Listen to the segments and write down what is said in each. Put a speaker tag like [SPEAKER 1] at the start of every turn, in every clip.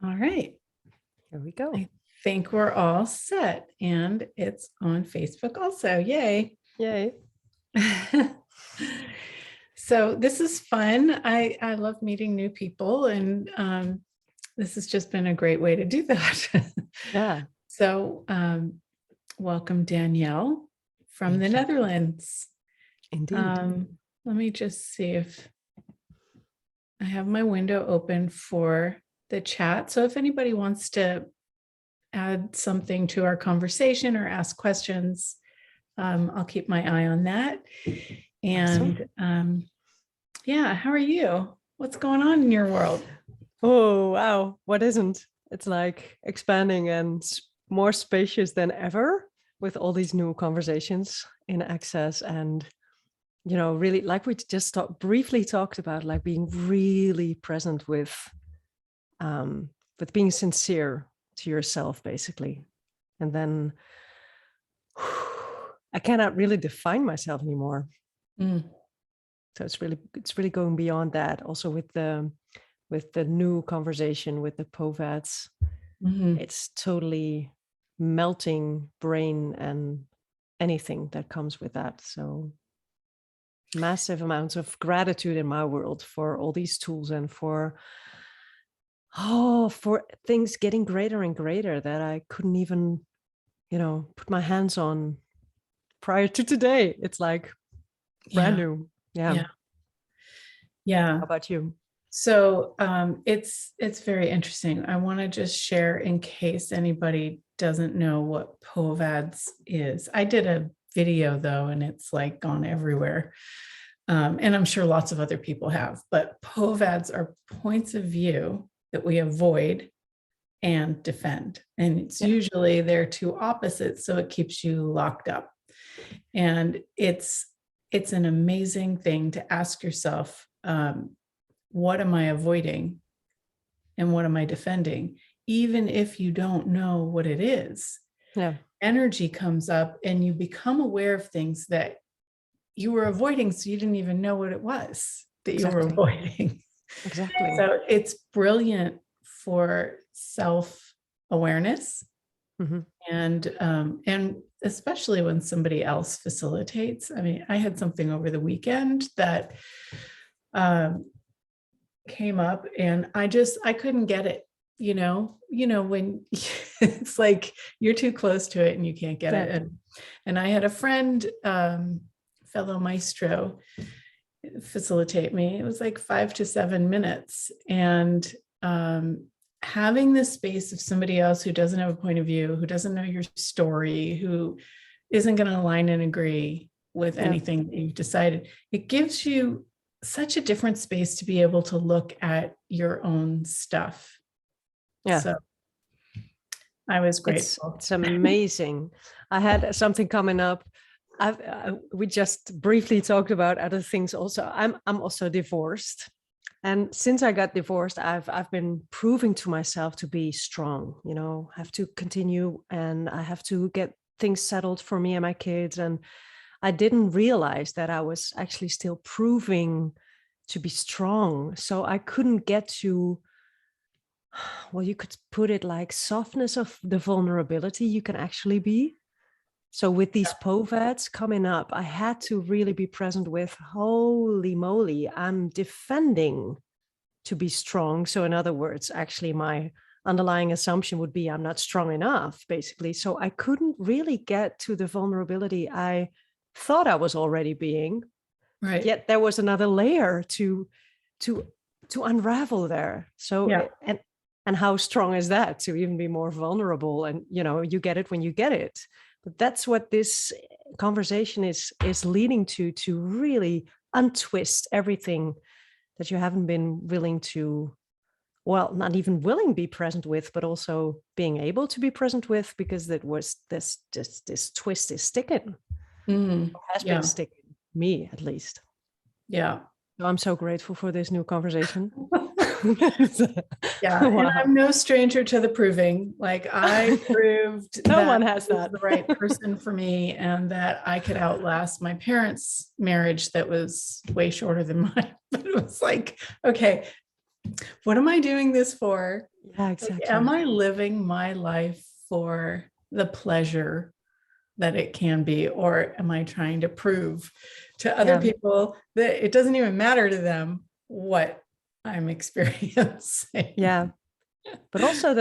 [SPEAKER 1] All right.
[SPEAKER 2] Here we go.
[SPEAKER 1] I think we're all set, and it's on Facebook also. Yay.
[SPEAKER 2] Yay.
[SPEAKER 1] So this is fun. I love meeting new people, and this has just been a great way to do that.
[SPEAKER 2] Yeah.
[SPEAKER 1] So welcome, Danielle from the Netherlands.
[SPEAKER 2] Indeed.
[SPEAKER 1] Let me just see if I have my window open for the chat. So if anybody wants to add something to our conversation or ask questions, I'll keep my eye on that. And yeah, how are you? What's going on in your world?
[SPEAKER 2] Oh, wow. What isn't? It's like expanding and more spacious than ever with all these new conversations in access. And, really, like we just briefly talked about, like being really present with being sincere to yourself, basically. And then I cannot really define myself anymore. So it's really going beyond that. Also with the new conversation with the POVADs, it's totally melting brain and anything that comes with that. So massive amounts of gratitude in my world for all these tools and for things getting greater and greater that I couldn't even, put my hands on prior to today. It's like brand new. Yeah. How about you?
[SPEAKER 1] So it's very interesting. I want to just share in case anybody doesn't know what POVADs is. I did a video though, and it's like gone everywhere. And I'm sure lots of other people have, but POVADs are points of view that we avoid and defend. And it's usually they're two opposites, so it keeps you locked up. And it's an amazing thing to ask yourself, what am I avoiding and what am I defending? Even if you don't know what it is, energy comes up and you become aware of things that you were avoiding, so you didn't even know what it was that you were avoiding.
[SPEAKER 2] Exactly.
[SPEAKER 1] So it's brilliant for self-awareness. And especially when somebody else facilitates. I mean, I had something over the weekend that came up and I couldn't get it, when it's like you're too close to it and you can't get it. And I had a friend, fellow maestro, facilitate me. It was like 5 to 7 minutes. And having this space of somebody else who doesn't have a point of view, who doesn't know your story, who isn't going to align and agree with anything that you've decided, it gives you such a different space to be able to look at your own stuff. So I was grateful.
[SPEAKER 2] It's amazing. I had something coming up. We just briefly talked about other things also. I'm also divorced. And since I got divorced, I've been proving to myself to be strong, have to continue and I have to get things settled for me and my kids. And I didn't realize that I was actually still proving to be strong. So I couldn't get to, well, you could put it like softness of the vulnerability you can actually be. So with these POVADs coming up, I had to really be present with, holy moly, I'm defending to be strong. So in other words, actually my underlying assumption would be I'm not strong enough, basically. So I couldn't really get to the vulnerability I thought I was already being.
[SPEAKER 1] Right.
[SPEAKER 2] Yet there was another layer to unravel there. So and how strong is that to even be more vulnerable? And you get it when you get it. But that's what this conversation is leading to really untwist everything that you haven't been willing to, well, not even willing to be present with, but also being able to be present with, because that was this twist is sticking. Has been sticking, me at least.
[SPEAKER 1] Yeah.
[SPEAKER 2] So I'm so grateful for this new conversation.
[SPEAKER 1] Wow. And I'm no stranger to the proving. Like I proved
[SPEAKER 2] no one has that
[SPEAKER 1] the right person for me and that I could outlast my parents' marriage that was way shorter than mine. But it was like, okay, What am I doing this for?
[SPEAKER 2] Yeah,
[SPEAKER 1] Like,
[SPEAKER 2] exactly.
[SPEAKER 1] am I living my life for the pleasure that it can be, or am I trying to prove to other
[SPEAKER 2] Yeah.
[SPEAKER 1] people that it doesn't even matter to them what I'm experiencing?
[SPEAKER 2] Yeah. But also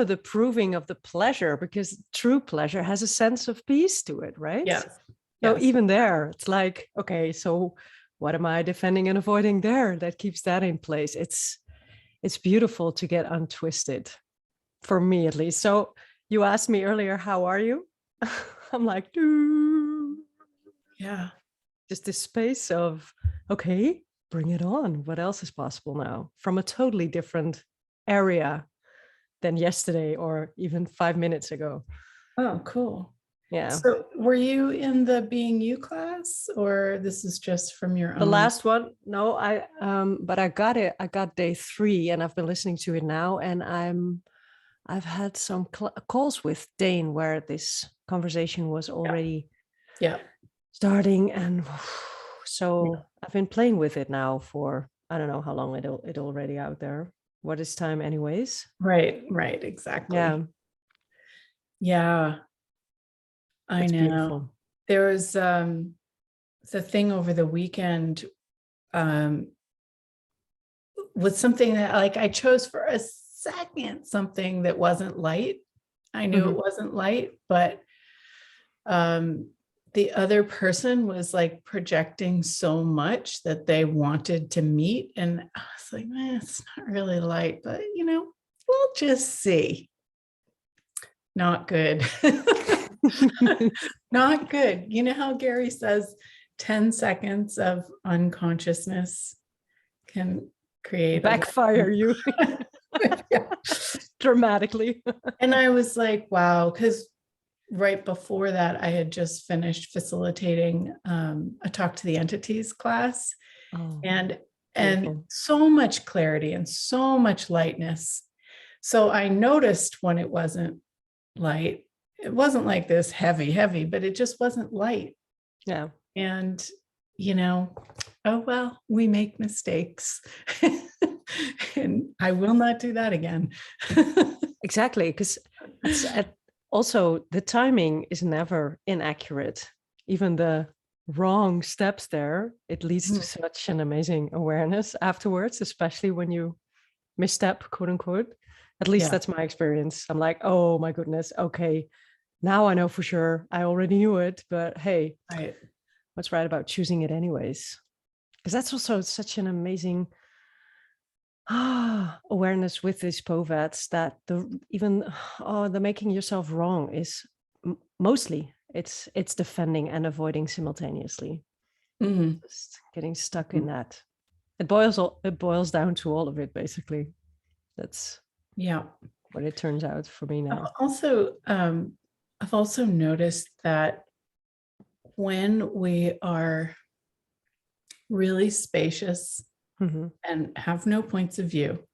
[SPEAKER 2] the proving of the pleasure, because true pleasure has a sense of peace to it, right?
[SPEAKER 1] Yes.
[SPEAKER 2] So
[SPEAKER 1] Yes.
[SPEAKER 2] even there, it's like, okay, so what am I defending and avoiding there? That keeps that in place. It's beautiful to get untwisted, for me at least. So you asked me earlier, how are you? I'm like, "Doo."
[SPEAKER 1] Yeah.
[SPEAKER 2] Just this space of, okay, bring it on. What else is possible now from a totally different area than yesterday or even 5 minutes ago?
[SPEAKER 1] Oh, cool.
[SPEAKER 2] Yeah.
[SPEAKER 1] So were you in the Being You class, or this is just from your
[SPEAKER 2] The
[SPEAKER 1] own?
[SPEAKER 2] last one, no, but I got it. I got day 3 and I've been listening to it now. And I've had some calls with Dane where this conversation was already
[SPEAKER 1] Yeah.
[SPEAKER 2] starting. And
[SPEAKER 1] Yeah.
[SPEAKER 2] so I've been playing with it now for, I don't know how long it already out there. What is time anyways?
[SPEAKER 1] Right. Right. Exactly.
[SPEAKER 2] Yeah,
[SPEAKER 1] Yeah. I
[SPEAKER 2] it's
[SPEAKER 1] know.
[SPEAKER 2] beautiful.
[SPEAKER 1] There was the thing over the weekend um was something that, like, I chose for a second something that wasn't light. I knew
[SPEAKER 2] Mhm.
[SPEAKER 1] it wasn't light, but um the other person was like projecting so much that they wanted to meet, and I was like, man, it's not really light, but we'll just see. Not good. Not good. You know how Gary says 10 seconds of unconsciousness can create a
[SPEAKER 2] Backfire you
[SPEAKER 1] yeah.
[SPEAKER 2] dramatically.
[SPEAKER 1] And I was like, wow, because right before that, I had just finished facilitating a talk to the entities class,
[SPEAKER 2] Oh,
[SPEAKER 1] and
[SPEAKER 2] beautiful.
[SPEAKER 1] so much clarity and so much lightness. So I noticed when it wasn't light, it wasn't like this heavy, but it just wasn't light.
[SPEAKER 2] Yeah.
[SPEAKER 1] And, you know, oh, well, we make mistakes. And I will not do that again.
[SPEAKER 2] Exactly, because it's also the timing is never inaccurate. Even the wrong steps there, it leads to such an amazing awareness afterwards, especially when you misstep, quote unquote. At least
[SPEAKER 1] Yeah.
[SPEAKER 2] that's my experience. I'm like, oh my goodness, okay, now I know for sure. I already knew it, but hey,
[SPEAKER 1] Right.
[SPEAKER 2] what's right about choosing it anyways? Because that's also such an amazing awareness with these POVADs, that the making yourself wrong is mostly it's defending and avoiding simultaneously.
[SPEAKER 1] Mhm.
[SPEAKER 2] Just getting stuck in that. It boils down to all of it basically. That's
[SPEAKER 1] Yeah.
[SPEAKER 2] what it turns out for me
[SPEAKER 1] I've
[SPEAKER 2] now.
[SPEAKER 1] also um, I've also noticed that when we are really spacious
[SPEAKER 2] Hmm.
[SPEAKER 1] and have no points of view,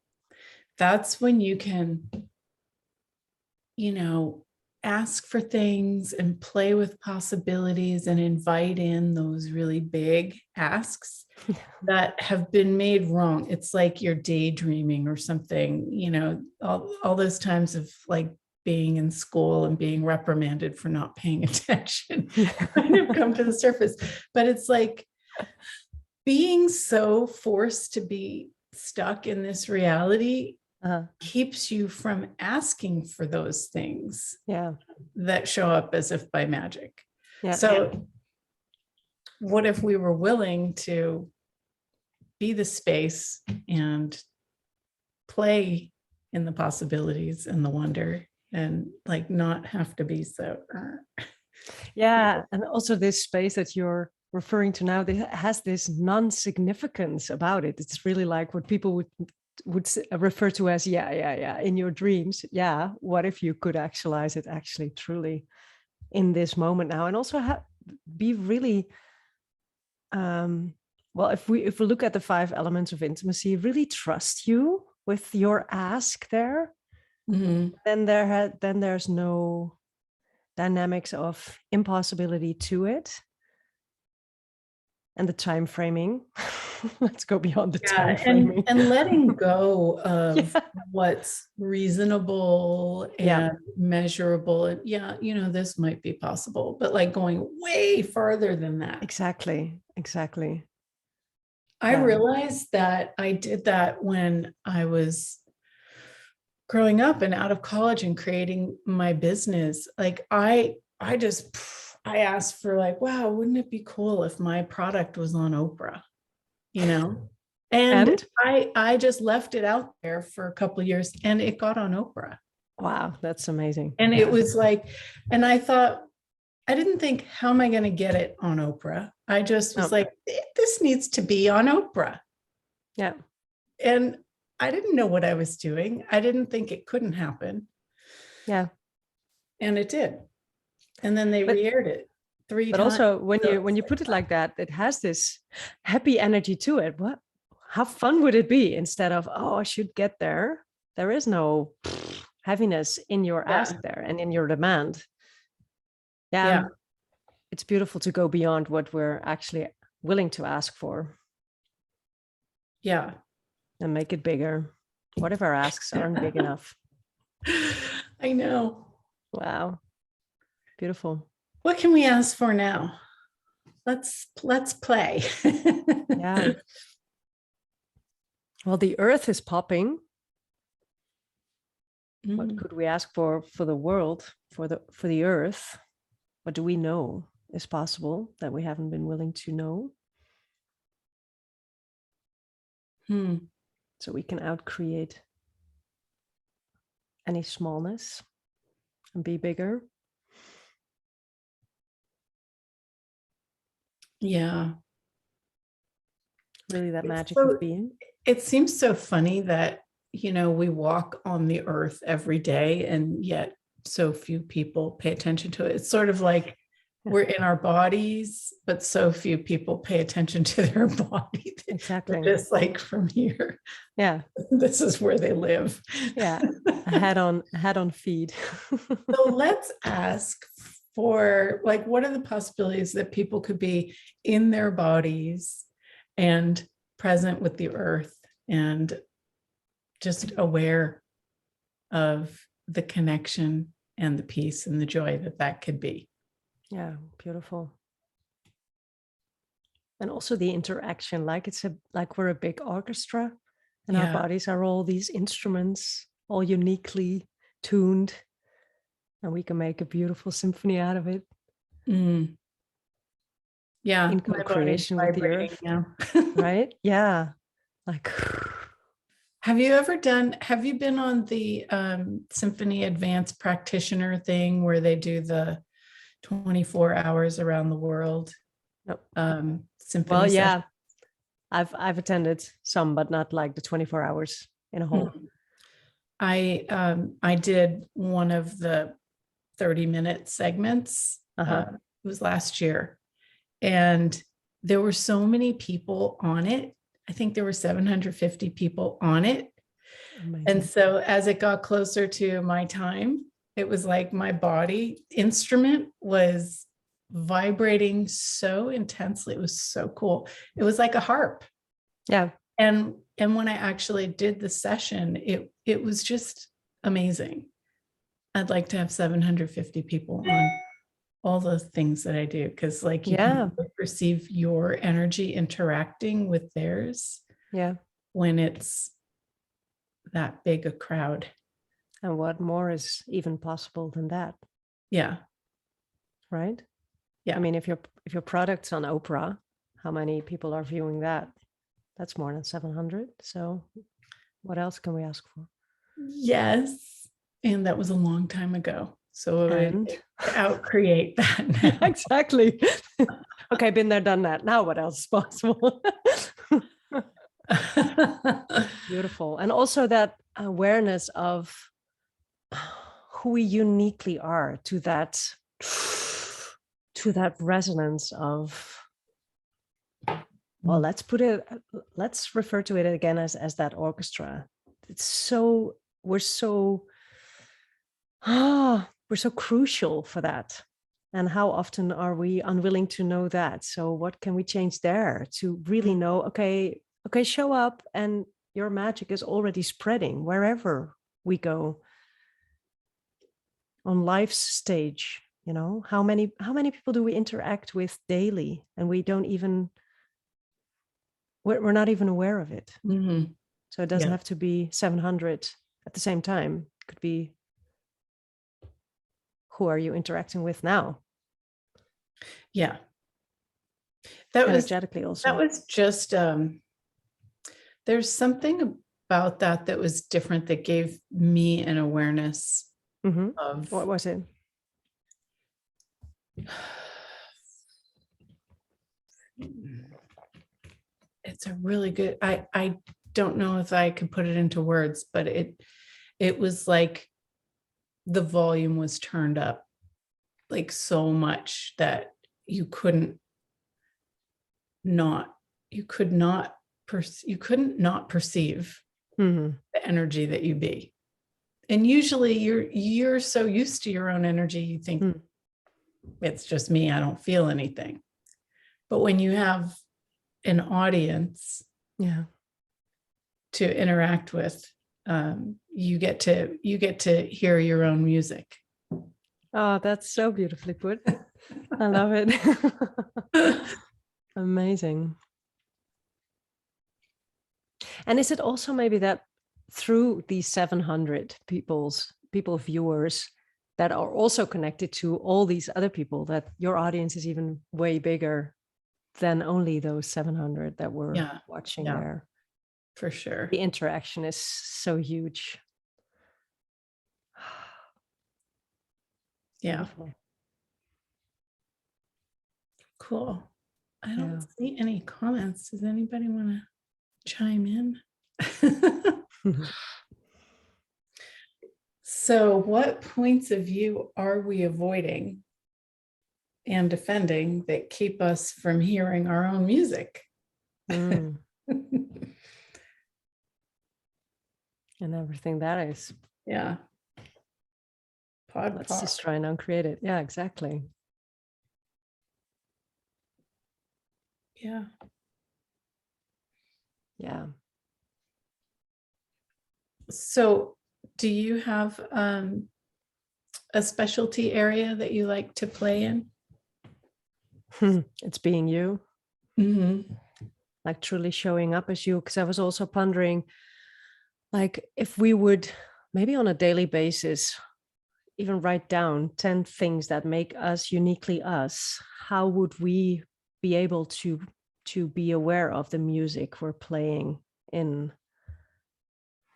[SPEAKER 1] that's when you can, you know, ask for things and play with possibilities and invite in those really big asks that have been made wrong. It's like you're daydreaming or something, all those times of like being in school and being reprimanded for not paying attention kind of come to the surface. But it's like being so forced to be stuck in this reality
[SPEAKER 2] uh,
[SPEAKER 1] keeps you from asking for those things
[SPEAKER 2] yeah,
[SPEAKER 1] that show up as if by magic.
[SPEAKER 2] yeah,
[SPEAKER 1] So, what if we were willing to be the space and play in the possibilities and the wonder, and like not have to be so
[SPEAKER 2] yeah. And also this space that you're referring to now, this has this non-significance about it. It's really like what people would refer to as yeah in your dreams. Yeah, what if you could actualize it actually truly in this moment now, and also be really well, if we look at the 5 elements of intimacy, really trust you with your ask there,
[SPEAKER 1] Mhm.
[SPEAKER 2] then then there's no dynamics of impossibility to it. And the time framing. Let's go beyond the time
[SPEAKER 1] Yeah,
[SPEAKER 2] framing.
[SPEAKER 1] and letting go of
[SPEAKER 2] Yeah.
[SPEAKER 1] what's reasonable
[SPEAKER 2] Yeah,
[SPEAKER 1] and measurable. And yeah, this might be possible, but like going way farther than that.
[SPEAKER 2] exactly. Exactly.
[SPEAKER 1] I
[SPEAKER 2] Yeah.
[SPEAKER 1] realized that I did that when I was growing up and out of college and creating my business. Like I asked for like, wow, wouldn't it be cool if my product was on Oprah? You know? And
[SPEAKER 2] And
[SPEAKER 1] I just left it out there for a couple of years and it got on Oprah.
[SPEAKER 2] wow, that's amazing.
[SPEAKER 1] And it was like, and I thought, I didn't think, how am I going to get it on Oprah? I just was
[SPEAKER 2] Oh,
[SPEAKER 1] like, this needs to be on Oprah.
[SPEAKER 2] yeah.
[SPEAKER 1] And I didn't know what I was doing. I didn't think it couldn't happen.
[SPEAKER 2] Yeah.
[SPEAKER 1] And it did. And then they
[SPEAKER 2] But
[SPEAKER 1] re-aired it 3
[SPEAKER 2] but
[SPEAKER 1] times.
[SPEAKER 2] also when
[SPEAKER 1] So
[SPEAKER 2] you put it like that, it has this happy energy to it. What, how fun would it be instead of, oh, I should get there? There is no heaviness in your
[SPEAKER 1] yeah,
[SPEAKER 2] ask there and in your demand. Yeah.
[SPEAKER 1] yeah,
[SPEAKER 2] It's beautiful to go beyond what we're actually willing to ask for
[SPEAKER 1] yeah.
[SPEAKER 2] and make it bigger. What if our asks aren't big enough?
[SPEAKER 1] I know.
[SPEAKER 2] Wow. Beautiful.
[SPEAKER 1] What can we ask for now? Let's play.
[SPEAKER 2] Yeah. Well, the earth is popping. What could we ask for the world, for the earth? What do we know is possible that we haven't been willing to know? So we can outcreate any smallness and be bigger.
[SPEAKER 1] Yeah.
[SPEAKER 2] Really that
[SPEAKER 1] It's
[SPEAKER 2] magic
[SPEAKER 1] so,
[SPEAKER 2] of being.
[SPEAKER 1] it seems so funny that, we walk on the earth every day and yet so few people pay attention to it. It's sort of like we're in our bodies, but so few people pay attention to their body.
[SPEAKER 2] Exactly.
[SPEAKER 1] They're just like from here.
[SPEAKER 2] Yeah.
[SPEAKER 1] This is where they live.
[SPEAKER 2] Yeah. A head-on feed.
[SPEAKER 1] So let's ask for like, what are the possibilities that people could be in their bodies and present with the earth and just aware of the connection and the peace and the joy that could be.
[SPEAKER 2] Yeah, beautiful. And also the interaction, like like we're a big orchestra and our bodies are all these instruments, all uniquely tuned, and we can make a beautiful symphony out of it.
[SPEAKER 1] Yeah,
[SPEAKER 2] in co-creation with the earth.
[SPEAKER 1] Yeah.
[SPEAKER 2] Right? Yeah. Like
[SPEAKER 1] have you been on the Symphony Advanced Practitioner thing where they do the 24 hours around the world?
[SPEAKER 2] Nope.
[SPEAKER 1] Symphony
[SPEAKER 2] well,
[SPEAKER 1] session?
[SPEAKER 2] yeah. I've attended some, but not like the 24 hours in a whole.
[SPEAKER 1] I did one of the 30-minute segments. It was last year. And there were so many people on it. I think there were 750 people on it. Amazing. And so as it got closer to my time, it was like my body instrument was vibrating so intensely. It was so cool. It was like a harp.
[SPEAKER 2] Yeah.
[SPEAKER 1] And when I actually did the session, it was just amazing. I'd like to have 750 people on all the things that I do, because like you can perceive your energy interacting with theirs.
[SPEAKER 2] Yeah.
[SPEAKER 1] When it's that big a crowd.
[SPEAKER 2] And what more is even possible than that?
[SPEAKER 1] Yeah.
[SPEAKER 2] Right?
[SPEAKER 1] Yeah.
[SPEAKER 2] I mean, if your product's on Oprah, how many people are viewing that? That's more than 700. So what else can we ask for?
[SPEAKER 1] Yes. And that was a long time ago. So to outcreate that now.
[SPEAKER 2] Exactly. Okay, been there, done that. Now what else is possible? Beautiful. And also that awareness of who we uniquely are, to that resonance of, well, let's refer to it again as that orchestra. It's so, we're so crucial for that. And how often are we unwilling to know that? So what can we change there to really know, okay, show up, and your magic is already spreading wherever we go on life's stage. How many people do we interact with daily, and we're not even aware of it.
[SPEAKER 1] Mm-hmm.
[SPEAKER 2] So it doesn't have to be 700 at the same time. It could be, who are you interacting with now?
[SPEAKER 1] Yeah.
[SPEAKER 2] Energetically also.
[SPEAKER 1] That was just, there's something about that was different, that gave me an awareness of.
[SPEAKER 2] What was it?
[SPEAKER 1] It's a really good, I don't know if I can put it into words, but it was like the volume was turned up like so much that you couldn't not perceive the energy that you be. And usually you're so used to your own energy, you think it's just me, I don't feel anything. But when you have an audience to interact with, you get to hear your own music.
[SPEAKER 2] Oh, that's so beautifully put. I love it. Amazing. And is it also maybe that through these 700 people viewers that are also connected to all these other people, that your audience is even way bigger than only those 700 that were watching there?
[SPEAKER 1] For sure.
[SPEAKER 2] The interaction is so huge.
[SPEAKER 1] Yeah.
[SPEAKER 2] Beautiful.
[SPEAKER 1] Cool. I don't see any comments. Does anybody want to chime in? So what points of view are we avoiding and defending that keep us from hearing our own music?
[SPEAKER 2] And everything that is.
[SPEAKER 1] Yeah.
[SPEAKER 2] Let's just try and uncreate it. Yeah, exactly.
[SPEAKER 1] Yeah.
[SPEAKER 2] Yeah.
[SPEAKER 1] So do you have a specialty area that you like to play in?
[SPEAKER 2] It's being you. Like truly showing up as you. Because I was also pondering, like, if we would maybe on a daily basis even write down 10 things that make us uniquely us, how would we be able to be aware of the music we're playing in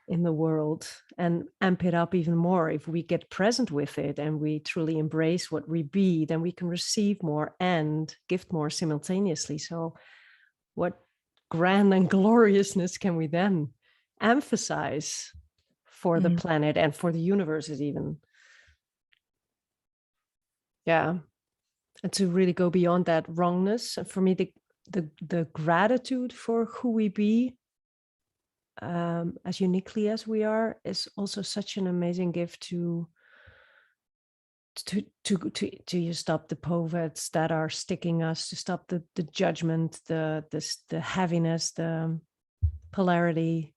[SPEAKER 2] the world, and amp it up even more? If we get present with it and we truly embrace what we be, then we can receive more and gift more simultaneously. So what grand and gloriousness can we then emphasize for the planet and for the universes even? Yeah. And to really go beyond that wrongness. And for me, the gratitude for who we be, as uniquely as we are, is also such an amazing gift to stop the POVADs that are sticking us, to stop the judgment, the heaviness, the polarity,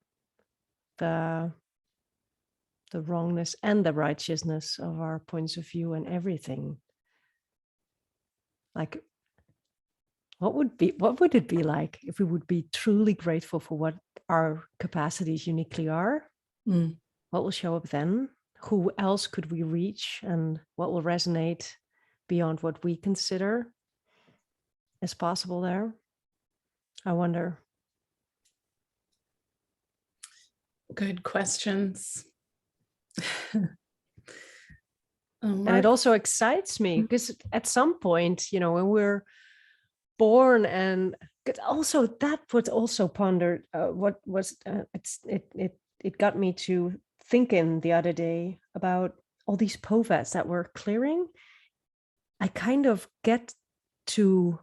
[SPEAKER 2] the wrongness and the righteousness of our points of view and everything. Like, what would it be like if we would be truly grateful for what our capacities uniquely are? What will show up then? Who else could we reach, and what will resonate beyond what we consider as possible there? I wonder.
[SPEAKER 1] Good questions.
[SPEAKER 2] And it also excites me because at some point, when we're born, and also that was also pondered, what was it got me to thinking the other day about all these POVADs that we're clearing. I kind of get to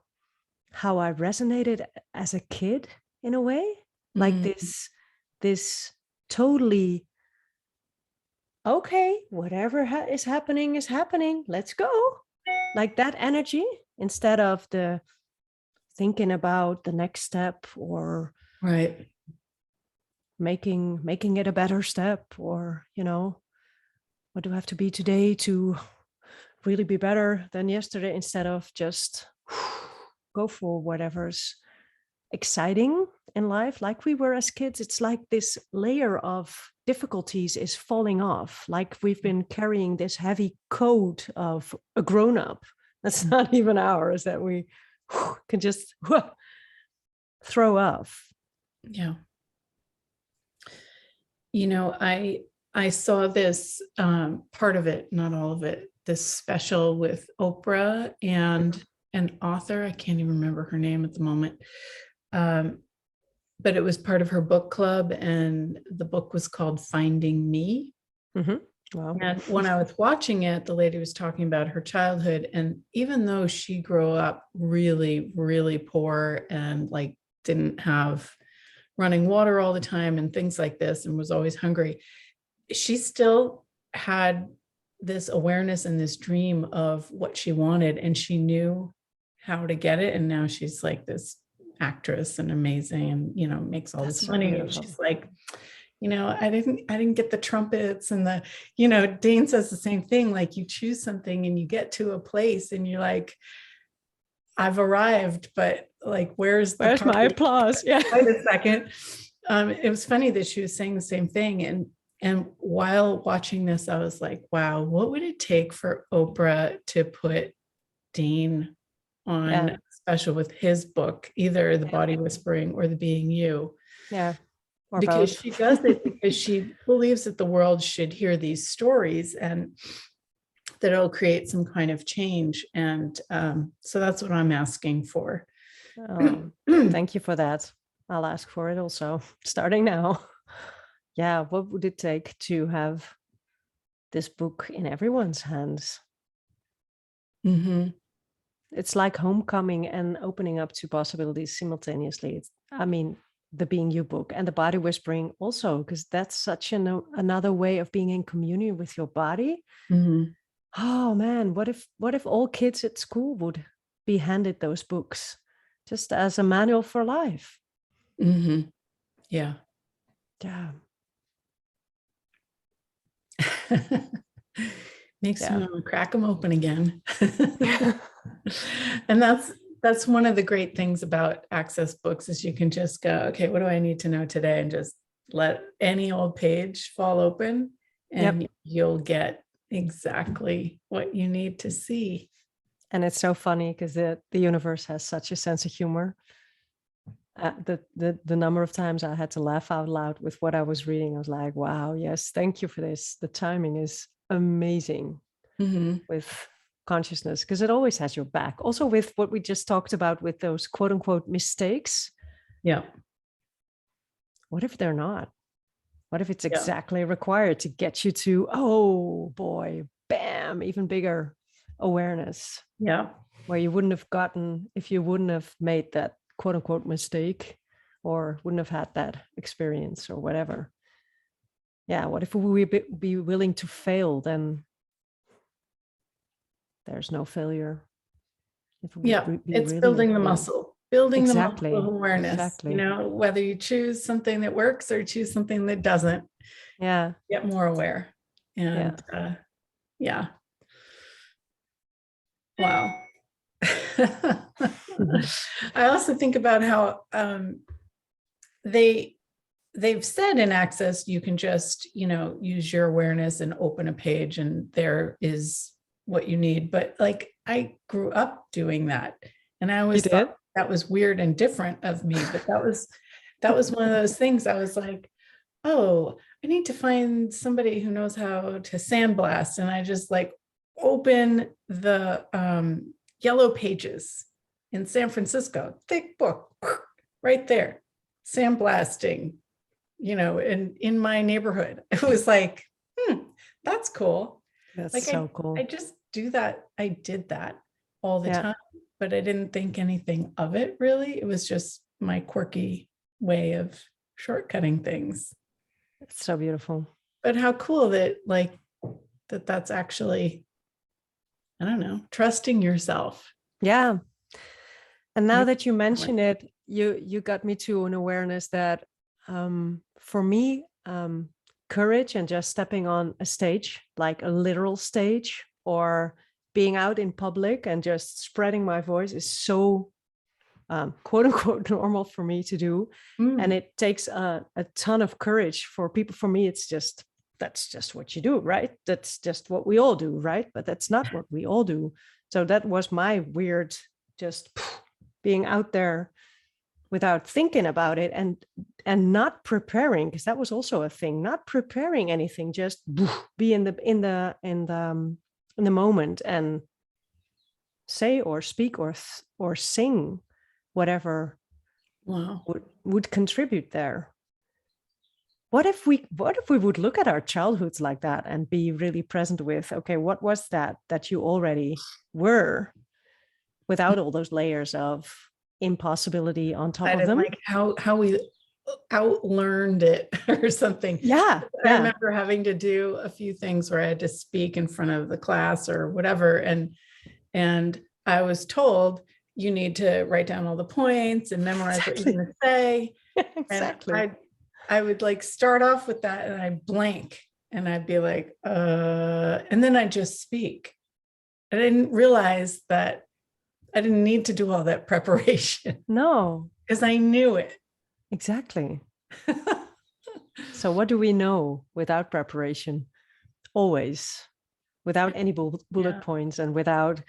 [SPEAKER 2] how I resonated as a kid in a way, like this totally, okay, whatever is happening, let's go. like that energy, instead of the thinking about the next step or
[SPEAKER 1] Right.
[SPEAKER 2] making it a better step, or what do I have to be today to really be better than yesterday, instead of just go for whatever's exciting in life like we were as kids. It's like this layer of difficulties is falling off, like we've been carrying this heavy coat of a grown-up that's not even ours, that we can just throw off.
[SPEAKER 1] Yeah. I saw this part of it, not all of it, this special with Oprah and an author. I can't even remember her name at the moment. But it was part of her book club, and the book was called Finding Me.
[SPEAKER 2] Wow.
[SPEAKER 1] And when I was watching it, the lady was talking about her childhood. And even though she grew up really, really poor and like didn't have running water all the time and things like this, and was always hungry, she still had this awareness and this dream of what she wanted, and she knew how to get it. And now she's like this actress and amazing, and makes all
[SPEAKER 2] That's
[SPEAKER 1] this
[SPEAKER 2] so
[SPEAKER 1] money.
[SPEAKER 2] beautiful.
[SPEAKER 1] And she's like, I didn't get the trumpets and Dane says the same thing. Like, you choose something and you get to a place and you're like, I've arrived, but like, where's
[SPEAKER 2] my applause? Yeah.
[SPEAKER 1] Wait a second. It was funny that she was saying the same thing. And while watching this, I was like, wow, what would it take for Oprah to put Dane on a special with his book, either The Body Whispering or The Being You?
[SPEAKER 2] Yeah. Or
[SPEAKER 1] because
[SPEAKER 2] both.
[SPEAKER 1] she does it because she believes that the world should hear these stories and that it'll create some kind of change. And so that's what I'm asking for.
[SPEAKER 2] Thank you for that. I'll ask for it also, starting now. Yeah, what would it take to have this book in everyone's hands?
[SPEAKER 1] Mm-hmm.
[SPEAKER 2] It's like homecoming and opening up to possibilities simultaneously. The Being You book and The Body Whispering also, because that's such another way of being in communion with your body.
[SPEAKER 1] Mm-hmm.
[SPEAKER 2] Oh man, what if all kids at school would be handed those books just as a manual for life?
[SPEAKER 1] Mm-hmm. Yeah.
[SPEAKER 2] Yeah.
[SPEAKER 1] Makes me want to crack them open again. And that's one of the great things about Access Books is you can just go, okay, what do I need to know today? And just let any old page fall open and you'll get exactly what you need to see.
[SPEAKER 2] And it's so funny because the universe has such a sense of humor. The number of times I had to laugh out loud with what I was reading, I was like, wow, yes, thank you for this. The timing is amazing with consciousness, because it always has your back. Also with what we just talked about with those quote unquote mistakes.
[SPEAKER 1] Yeah.
[SPEAKER 2] What if they're not? What if it's exactly required to get you to, oh boy, bam, even bigger awareness?
[SPEAKER 1] Yeah.
[SPEAKER 2] Where you wouldn't have gotten if you wouldn't have made that quote unquote mistake or wouldn't have had that experience or whatever. Yeah. What if we be willing to fail? Then there's no failure.
[SPEAKER 1] It's building the muscle, building the muscle of awareness.
[SPEAKER 2] Exactly.
[SPEAKER 1] Whether you choose something that works or choose something that doesn't.
[SPEAKER 2] Yeah.
[SPEAKER 1] Get more aware. And yeah. Wow. I also think about how they've said in Access you can just use your awareness and open a page and there is what you need. But like, I grew up doing that, and I always thought that was weird and different of me. But that was one of those things. I was like, oh, I need to find somebody who knows how to sandblast, and I just like open the Yellow Pages in San Francisco, thick book, right there, sandblasting, in my neighborhood. It was like, that's cool.
[SPEAKER 2] That's
[SPEAKER 1] like
[SPEAKER 2] so cool.
[SPEAKER 1] I just do that. I did that all the time, but I didn't think anything of it really. It was just my quirky way of shortcutting things.
[SPEAKER 2] It's so beautiful.
[SPEAKER 1] But how cool that that's actually I don't know, trusting yourself.
[SPEAKER 2] Yeah. And now
[SPEAKER 1] Maybe
[SPEAKER 2] that you
[SPEAKER 1] that one.
[SPEAKER 2] mention it, you got me to an awareness that for me, courage and just stepping on a stage, like a literal stage, or being out in public and just spreading my voice is so quote unquote normal for me to do. And
[SPEAKER 1] Mm,
[SPEAKER 2] it takes a ton of courage for people. For me, it's just, that's just what you do, right? That's just what we all do, right? But that's not what we all do. So that was my weird, just being out there without thinking about it, and not preparing, because that was also a thing, not preparing anything, just be in the moment and say or speak or sing whatever
[SPEAKER 1] wow.
[SPEAKER 2] would contribute there. What if we would look at our childhoods like that and be really present with, okay, what was that you already were, without all those layers of impossibility on top
[SPEAKER 1] I
[SPEAKER 2] of
[SPEAKER 1] didn't
[SPEAKER 2] them?
[SPEAKER 1] like how we outlearned it or something.
[SPEAKER 2] Yeah,
[SPEAKER 1] I
[SPEAKER 2] yeah,
[SPEAKER 1] remember having to do a few things where I had to speak in front of the class or whatever. And I was told you need to write down all the points and memorize what you're
[SPEAKER 2] exactly.
[SPEAKER 1] going to say. And
[SPEAKER 2] Exactly.
[SPEAKER 1] I would like start off with that and I'd blank and I'd be like, and then I'd just speak. I didn't realize that I didn't need to do all that preparation
[SPEAKER 2] No,
[SPEAKER 1] because I knew it.
[SPEAKER 2] exactly. So what do we know without preparation? Always, without any bullet
[SPEAKER 1] Yeah,
[SPEAKER 2] points, and without,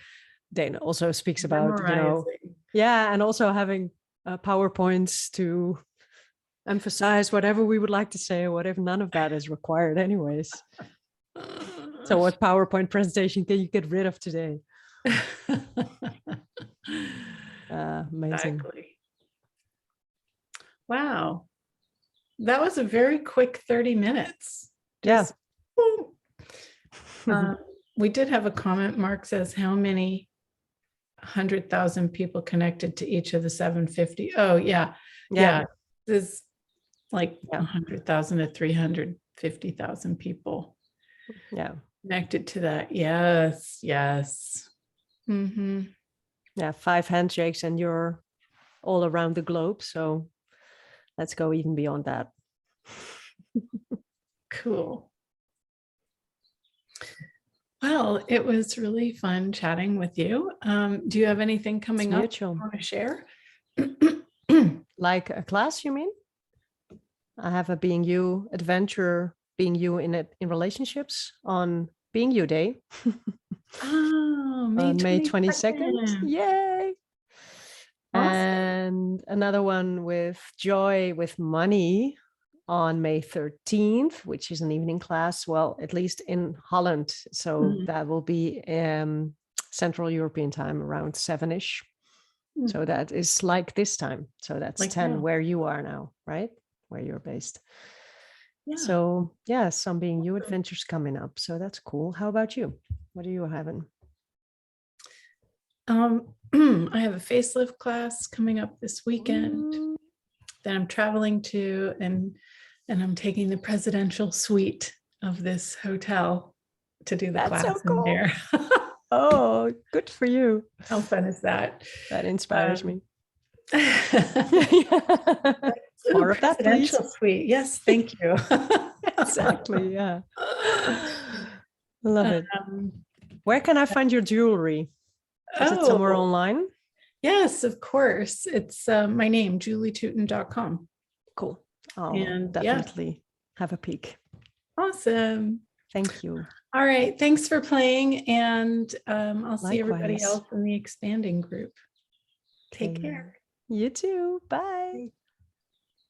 [SPEAKER 2] Dana also speaks about,
[SPEAKER 1] memorizing.
[SPEAKER 2] yeah, and also having PowerPoints to emphasize whatever we would like to say, or whatever. None of that is required anyways. So what PowerPoint presentation can you get rid of today? Amazing.
[SPEAKER 1] Exactly. Wow. That was a very quick 30 minutes.
[SPEAKER 2] Yeah.
[SPEAKER 1] Just, uh, we did have a comment. Mark says, how many 100,000 people connected to each of the 750? Oh, yeah.
[SPEAKER 2] Yeah.
[SPEAKER 1] Yeah. There's like
[SPEAKER 2] Yeah.
[SPEAKER 1] 100,000 to 350,000 people
[SPEAKER 2] Yeah.
[SPEAKER 1] connected to that. Yes. Yes. Mm-hmm.
[SPEAKER 2] Yeah. 5 handshakes and you're all around the globe. So let's go even beyond that.
[SPEAKER 1] Cool. Well, it was really fun chatting with you. Do you have anything coming up you
[SPEAKER 2] Mutual.
[SPEAKER 1] want to share?
[SPEAKER 2] Like a class, you mean? I have a Being You adventure, Being You in relationships on Being You Day.
[SPEAKER 1] Oh,
[SPEAKER 2] on May 22nd.
[SPEAKER 1] 22nd.
[SPEAKER 2] Yay!
[SPEAKER 1] Awesome.
[SPEAKER 2] And another one with Joy with Money on May 13th, which is an evening class. Well, at least in Holland. So that will be Central European time around 7-ish. So that is like this time. So that's
[SPEAKER 1] Like
[SPEAKER 2] 10
[SPEAKER 1] now.
[SPEAKER 2] where you are now, right? Where you're based.
[SPEAKER 1] Yeah.
[SPEAKER 2] So yeah, some Being You adventures coming up. So that's cool. How about you? What are you having?
[SPEAKER 1] I have a facelift class coming up this weekend that I'm traveling to, and I'm taking the presidential suite of this hotel to do the
[SPEAKER 2] That's so
[SPEAKER 1] class in
[SPEAKER 2] cool.
[SPEAKER 1] there.
[SPEAKER 2] Oh, good for you.
[SPEAKER 1] How fun is that?
[SPEAKER 2] That inspires me.
[SPEAKER 1] Ooh,
[SPEAKER 2] More of that, please.
[SPEAKER 1] presidential suite. Yes, thank you.
[SPEAKER 2] Exactly. Yeah. Love it. Where can I find your jewelry? Is it somewhere online?
[SPEAKER 1] Yes, of course. It's my name, julietooten.com.
[SPEAKER 2] Cool. I'll
[SPEAKER 1] And
[SPEAKER 2] definitely have a peek.
[SPEAKER 1] Awesome.
[SPEAKER 2] Thank you.
[SPEAKER 1] All right. Thanks for playing. And I'll see everybody
[SPEAKER 2] Likewise.
[SPEAKER 1] else in the expanding group. Take care.
[SPEAKER 2] You too. Bye.